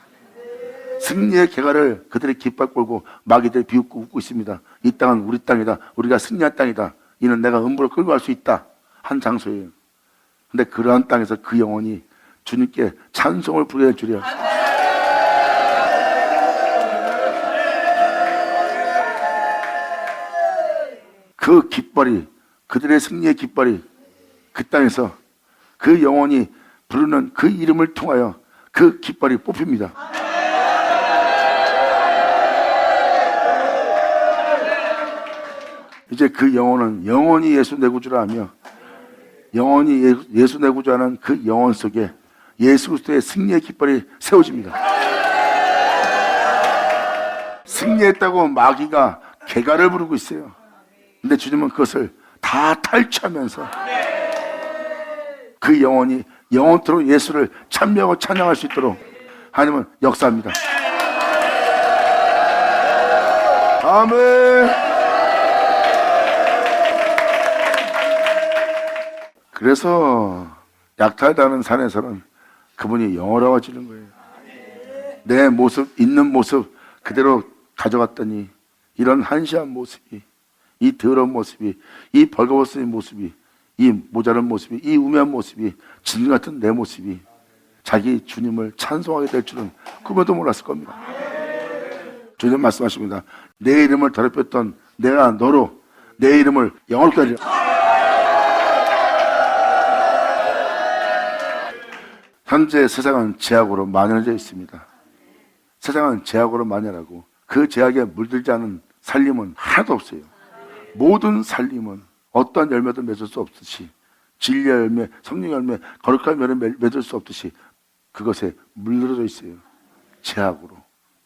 승리의 개가를 그들의 깃발 꼴고 마귀들이 비웃고 웃고 있습니다. 이 땅은 우리 땅이다, 우리가 승리한 땅이다, 이는 내가 음부로 끌고 갈 수 있다 한 장소예요. 근데 그러한 땅에서 그 영혼이 주님께 찬송을 부르게 될 줄이야. 그 깃발이, 그들의 승리의 깃발이 그 땅에서 그 영혼이 부르는 그 이름을 통하여 그 깃발이 뽑힙니다. 이제 그 영혼은 영원히 예수 내 구주라 하며, 영원히 예수 내 구주하는 그 영혼 속에 예수 그리스도의 승리의 깃발이 세워집니다. 승리했다고 마귀가 개가를 부르고 있어요. 근데 주님은 그것을 다 탈취하면서 그 영혼이 영원토록 예수를 찬미하고 찬양할 수 있도록 하나님은 역사합니다. 아멘. 그래서 약탈당하는 산에서는 그분이 영원하워지는 거예요. 내 모습, 있는 모습 그대로 가져갔더니 이런 한시한 모습이, 이 더러운 모습이, 이 벌거벗은 모습이, 이 모자란 모습이, 이 우매한 모습이, 진 같은 내 모습이 자기 주님을 찬송하게 될 줄은 꿈에도 몰랐을 겁니다. 주님 말씀하십니다. 내 이름을 더럽혔던 내가 너로 내 이름을 영원롭게 하리라. 현재 세상은 죄악으로 만연해져 있습니다. 세상은 죄악으로 만연하고 그 죄악에 물들지 않은 살림은 하나도 없어요. 모든 살림은 어떠한 열매도 맺을 수 없듯이, 진리의 열매, 성령 열매, 거룩한 열매 맺을 수 없듯이 그것에 물들어져 있어요. 죄악으로.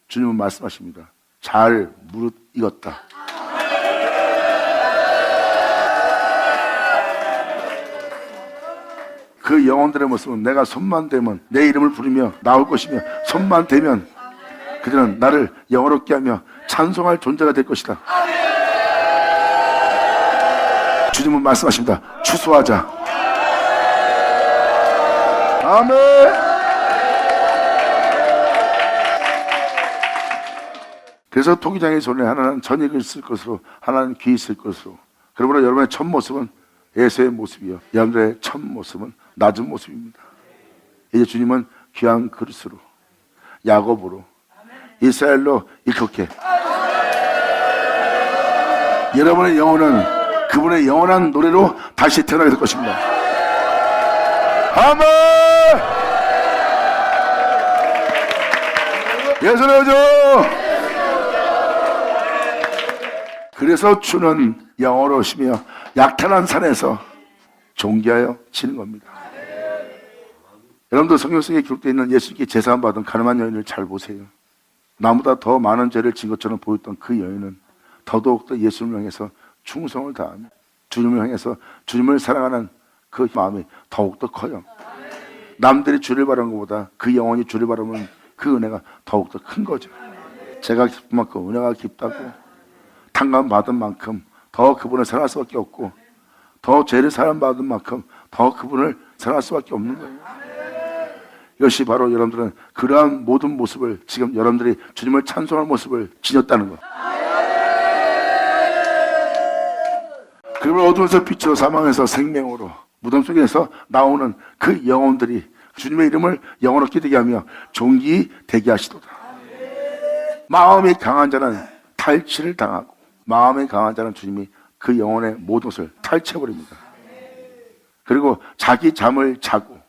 주님은 말씀하십니다. 잘 무릇 익었다. 그 영혼들의 모습은 내가 손만 대면 내 이름을 부르며 나올 것이며, 손만 대면 그들은 나를 영원롭게 하며 찬송할 존재가 될 것이다. 주님은 말씀하십니다. 추수하자. 아멘. 그래서 토기장의 손에 하나는 전익을 쓸 것으로, 하나는 귀 쓸 것으로. 그러므로 여러분의 첫 모습은 예수의 모습이요, 여러분의 첫 모습은 낮은 모습입니다. 이제 주님은 귀한 그릇으로, 야곱으로, 이스라엘로 일컬게, 여러분의 영혼은 그분의 영원한 노래로 다시 태어나게 될 것입니다. 아멘. 예수의 오죠. 그래서 주는 영원하시며 약탈한 산에서 존귀하여 지는 겁니다. 여러분도 성경 속에 기록되어 있는 예수님께 제사함 받은 가늠한 여인을 잘 보세요. 나보다 더 많은 죄를 진 것처럼 보였던 그 여인은 더더욱더 예수님을 향해서 충성을 다하며 주님을 향해서 주님을 사랑하는 그 마음이 더욱더 커요. 남들이 주를 바라는 것보다 그 영혼이 주를 바라면 그 은혜가 더욱더 큰 거죠. 제가 기쁜 만큼 은혜가 깊다고, 탕감 받은 만큼 더 그분을 사랑할 수밖에 없고, 더 죄를 사랑받은 만큼 더 그분을 사랑할 수밖에 없는 거예요. 이것이 바로 여러분들은 그러한 모든 모습을, 지금 여러분들이 주님을 찬송할 모습을 지녔다는 것. 그러면 어둠에서 빛으로, 사망에서 생명으로, 무덤 속에서 나오는 그 영혼들이 주님의 이름을 영원롭게 되게 하며 존귀 되게 하시도다. 마음이 강한 자는 탈취를 당하고, 마음이 강한 자는 주님이 그 영혼의 모든 것을 탈취해버립니다. 그리고 자기 잠을 자고,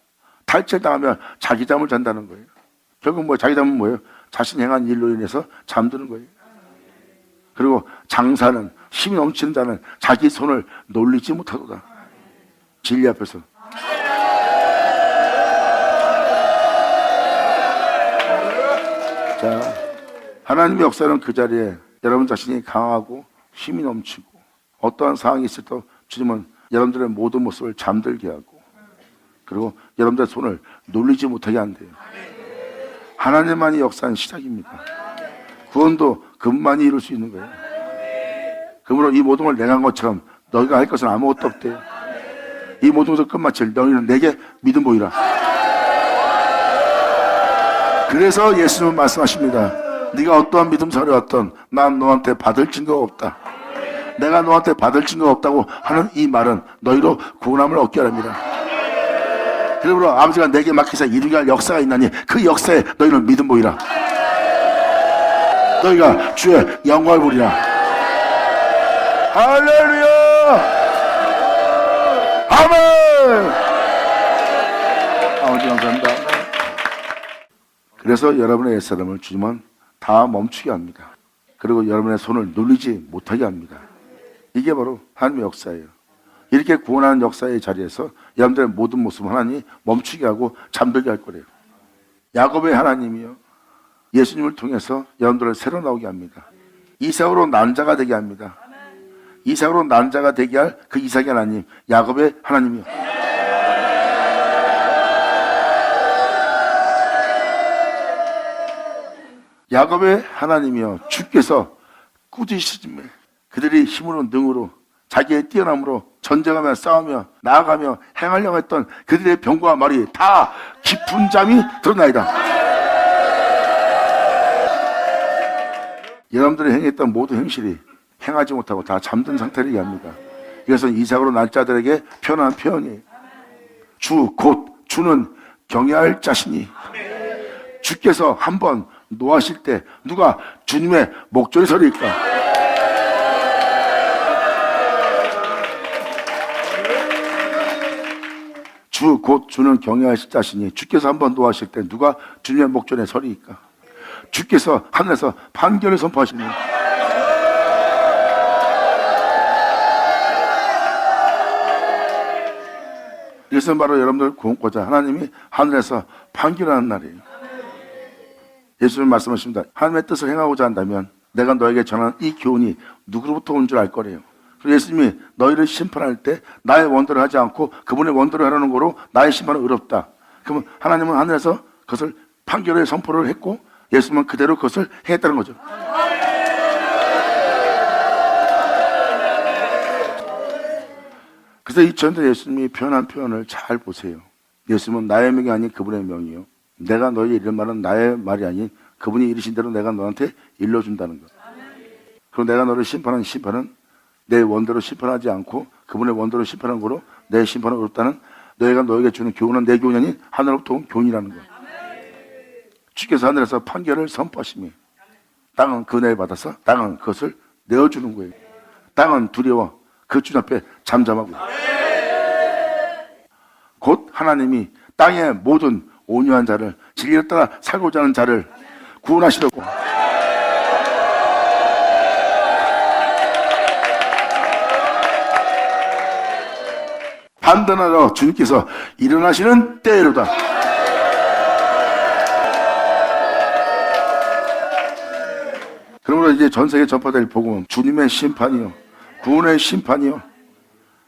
탈취를 당하면 자기 잠을 잔다는 거예요. 결국 뭐 자기 잠은 뭐예요? 자신이 행한 일로 인해서 잠드는 거예요. 그리고 장사는, 힘이 넘치는 자는 자기 손을 놀리지 못하도다. 진리 앞에서. 자, 하나님의 역사는 그 자리에 여러분 자신이 강하고 힘이 넘치고 어떠한 상황이 있을 때 주님은 여러분들의 모든 모습을 잠들게 하고 그리고 여러분들의 손을 놀리지 못하게 한대요. 하나님만이 역사는 시작입니다. 구원도 그분만이 이룰 수 있는 거예요. 그러므로 이 모든 걸 내가 한 것처럼 너희가 할 것은 아무것도 없대요. 이 모든 것을 끝마칠 너희는 내게 믿음 보이라. 그래서 예수님은 말씀하십니다. 네가 어떠한 믿음 서려왔던 난 너한테 받을 증거가 없다. 내가 너한테 받을 증거가 없다고 하는 이 말은 너희로 구원함을 얻게 하랍니다. 그러므로 아버지가 내게 맡기사 이루게 할 역사가 있나니 그 역사에 너희는 믿음 보이라. 너희가 주의 영광을 보리라. 할렐루야. 아멘. 아버지 감사합니다. 그래서 여러분의 옛사람을 주님은 다 멈추게 합니다. 그리고 여러분의 손을 눌리지 못하게 합니다. 이게 바로 하나님의 역사예요. 이렇게 구원하는 역사의 자리에서 여러분들의 모든 모습을 하나님이 멈추게 하고 잠들게 할 거래요. 야곱의 하나님이요, 예수님을 통해서 여러분들을 새로 나오게 합니다. 이삭으로 난 자가 되게 합니다. 이삭으로 난 자가 되게 할 그 이삭의 하나님, 야곱의 하나님이요. 야곱의 하나님이요, 주께서 꾸짖으시며 그들이 힘으로 능으로 자기의 뛰어남으로 전쟁하며 싸우며 나아가며 행하려고 했던 그들의 병과 말이 다 깊은 잠이 드러나이다. 여러분들이 행했던 모든 행실이 행하지 못하고 다 잠든 상태를 얘기합니다. 이것은 이삭으로 난 자들에게 표현한 표현이에요. 곧 주는 경외할 자신이, 주께서 한번 노하실 때 누가 주님의 목전에 서리일까? 곧 주는 경외하실 자신이, 주께서 한번 노하실 때 누가 주님의 목전에 서리일까? 주께서 하늘에서 판결을 선포하시니 이것은 바로 여러분들 구원코자 하나님이 하늘에서 판결하는 날이에요. 예수님 말씀하십니다. 하나님의 뜻을 행하고자 한다면 내가 너에게 전하는 이 교훈이 누구로부터 온 줄 알 거래요. 그래서 예수님이 너희를 심판할 때 나의 원대로 하지 않고 그분의 원대로 하라는 거로 나의 심판은 의롭다. 그러면 하나님은 하늘에서 그것을 판결을 선포를 했고 예수님은 그대로 그것을 행했다는 거죠. 그래서 이 전도 예수님이 표현한 표현을 잘 보세요. 예수님은 나의 명이 아닌 그분의 명이요, 내가 너희에게 이런 말은 나의 말이 아닌 그분이 이르신 대로 내가 너한테 일러준다는 것. 그리고 내가 너를 심판하는 심판은 내 원대로 심판하지 않고 그분의 원대로 심판하는 거로 내 심판은 어렵다는, 너희가 너에게 주는 교훈은 내 교훈이 아닌 하늘로부터 온 교훈이라는 것. 주께서 하늘에서 판결을 선포하시며 땅은 그 은혜를 받아서 땅은 그것을 내어주는 거예요. 땅은 두려워 그 주님 앞에 잠잠하고, 곧 하나님이 땅의 모든 온유한 자를, 진리를 따라 살고자 하는 자를 구원하시려고 판단하러 주님께서 일어나시는 때로다. 그러므로 이제 전 세계 전파될 복음은 주님의 심판이요, 구원의 심판이요,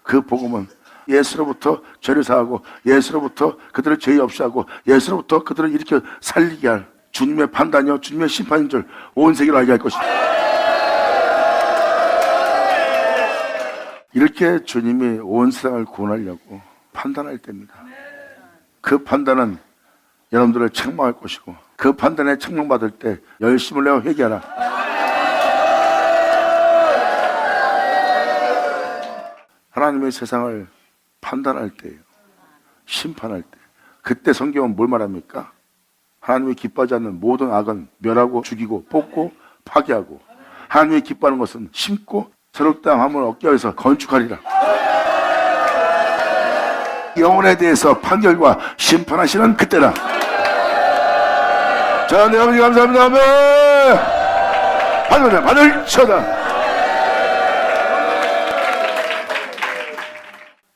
그 복음은 예수로부터 죄를 사하고 예수로부터 그들을 죄 없이 하고 예수로부터 그들을 일으켜 살리게 할 주님의 판단이요, 주님의 심판인 줄 온 세계로 알게 할 것이다. 이렇게 주님이 온 세상을 구원하려고 판단할 때입니다. 그 판단은 여러분들을 책망할 것이고, 그 판단에 책망받을 때 열심을 내어 회개하라. 하나님의 세상을 판단할 때예요. 심판할 때. 그때 성경은 뭘 말합니까? 하나님이 기뻐하지 않는 모든 악은 멸하고 죽이고 뽑고 파괴하고, 하나님이 기뻐하는 것은 심고 새롭다함을 얻기 위해서 건축하리라. 영혼에 대해서 판결과 심판하시는 그때라. 자, 네 아버지 감사합니다. 아멘. 받을 쳐다.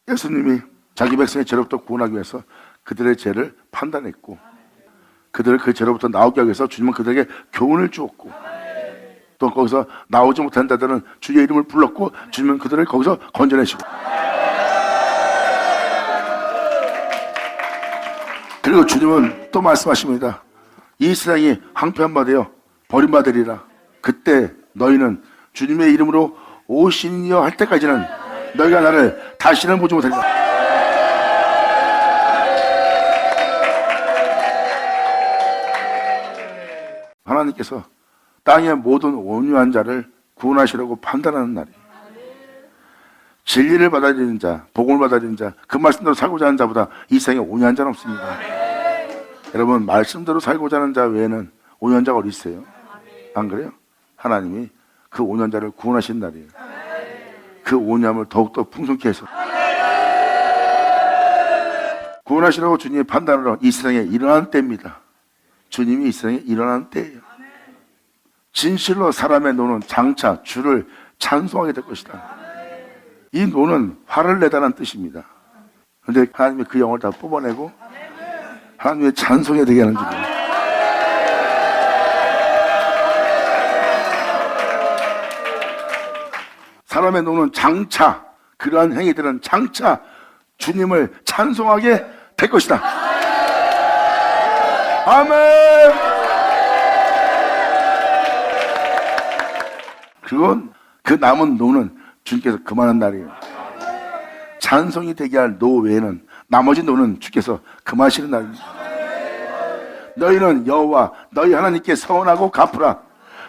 예수님이 자기 백성의 죄로부터 구원하기 위해서 그들의 죄를 판단했고, 그들을 그 죄로부터 나오게 하기 위해서 주님은 그들에게 교훈을 주었고, 또 거기서 나오지 못한 자들은 주의 이름을 불렀고 주님은 그들을 거기서 건져내시고, 그리고 주님은 또 말씀하십니다. 이 세상이 황폐한 되어 버림받으리라. 그때 너희는 주님의 이름으로 오시니여 할 때까지는 너희가 나를 다시는 보지 못하리라. 하나님께서 땅의 모든 온유한 자를 구원하시려고 판단하는 날이, 진리를 받아들이는 자, 복음을 받아들이는 자, 그 말씀대로 살고자 하는 자보다 이 세상에 온유한 자는 없습니다. 여러분, 말씀대로 살고자 하는 자 외에는 온유한 자가 어디 있어요? 안 그래요? 하나님이 그 온유한 자를 구원하신 날이에요. 그 온유함을 더욱더 풍성케 해서 구원하시라고 주님이 판단하러 이 세상에 일어나는 때입니다. 주님이 이 세상에 일어나는 때예요. 진실로 사람의 노는 장차 주를 찬송하게 될 것이다. 이 노는 화를 내다는 뜻입니다. 그런데 하나님이 그 영을 다 뽑아내고 하나님의 찬송이 되게 하는 줄이에요. 사람의 노는 장차, 그러한 행위들은 장차 주님을 찬송하게 될 것이다. 아멘. 그건 그 남은 노는 주님께서 그만한 날이에요. 찬송이 되게 할 노 외에는 나머지 노는 주께서 금하시는 날입니다. 너희는 여호와 너희 하나님께 서원하고 갚으라.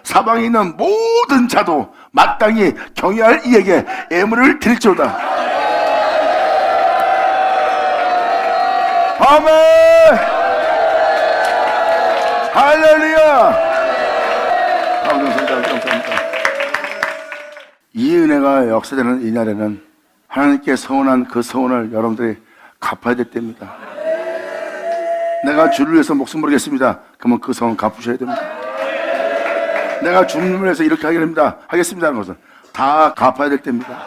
사방에 있는 모든 자도 마땅히 경외할 이에게 예물을 드릴지어다. 아멘. 할렐루야. 감사합니다. 이 은혜가 역사되는 이 날에는 하나님께 서원한 그 서원을 여러분들이 갚아야 될 때입니다. 내가 주를 위해서 목숨 버리겠습니다. 그러면 그 서원 갚으셔야 됩니다. 내가 주님을 위해서 이렇게 하겠습니다 하는 것은 다 갚아야 될 때입니다.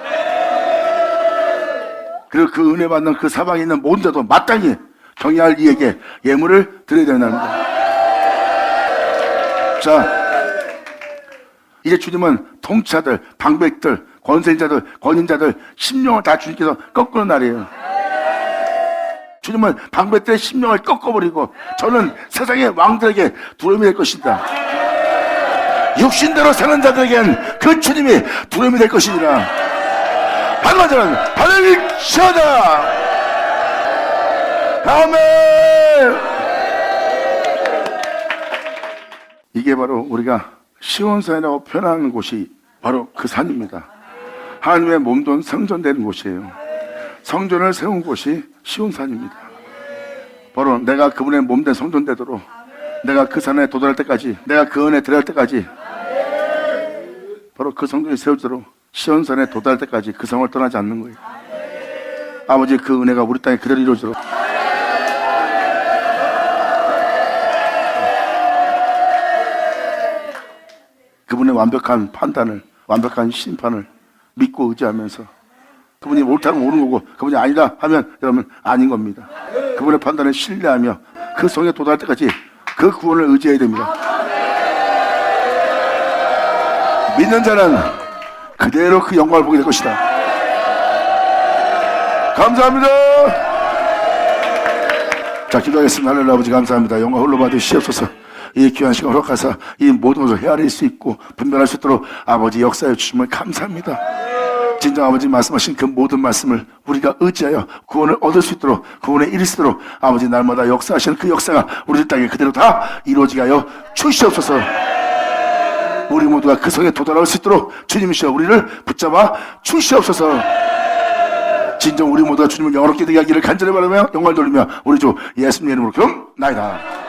그리고 그 은혜 받는 그 사방에 있는 모든 자도 마땅히 경외할 이에게 예물을 드려야 되는 날입니다. 자, 이제 주님은 통치자들, 방백들, 권세인자들, 권인자들 심령을 다 주님께서 꺾는 날이에요. 주님은 방백들의 심령을 꺾어버리고 저는 세상의 왕들에게 두려움이 될 것이다. 육신대로 사는 자들에겐 그 주님이 두려움이 될 것이니라. 받는 자는 받을지어다. 아멘. 이게 바로 우리가 시온산이라고 표현하는 곳이 바로 그 산입니다. 하나님의 몸돈 성전되는 곳이에요. 성전을 세운 곳이 시온산입니다. 바로 내가 그분의 몸된 성전 되도록 내가 그 산에 도달할 때까지, 내가 그 은혜에 들어갈 때까지, 바로 그 성전이 세워지도록 시온산에 도달할 때까지 그 성을 떠나지 않는 거예요. 아버지, 그 은혜가 우리 땅에 그대로 이루어지도록 그분의 완벽한 판단을, 완벽한 심판을 믿고 의지하면서 그분이 옳다면 옳은 거고 그분이 아니다 하면 여러분 아닌 겁니다. 그분의 판단을 신뢰하며 그 성에 도달할 때까지 그 구원을 의지해야 됩니다. 믿는 자는 그대로 그 영광을 보게 될 것이다. 감사합니다. 자, 기도하겠습니다. 하늘의 아버지 감사합니다. 영광 홀로 받으시옵소서. 이 귀한 시간 허락하사 이 모든 것을 헤아릴 수 있고 분별할 수 있도록 아버지 역사해 주심을 감사합니다. 진정 아버지 말씀하신 그 모든 말씀을 우리가 의지하여 구원을 얻을 수 있도록, 구원에 이를 수 있도록 아버지 날마다 역사하시는 그 역사가 우리들 땅에 그대로 다 이루어지게 하여 주시옵소서. 우리 모두가 그 성에 도달할 수 있도록 주님이시여 우리를 붙잡아 주시옵소서. 진정 우리 모두가 주님을 영원롭게 되게 하기를 간절히 바라며 영광을 돌리며 우리 주 예수님 이름으로 기도나이다.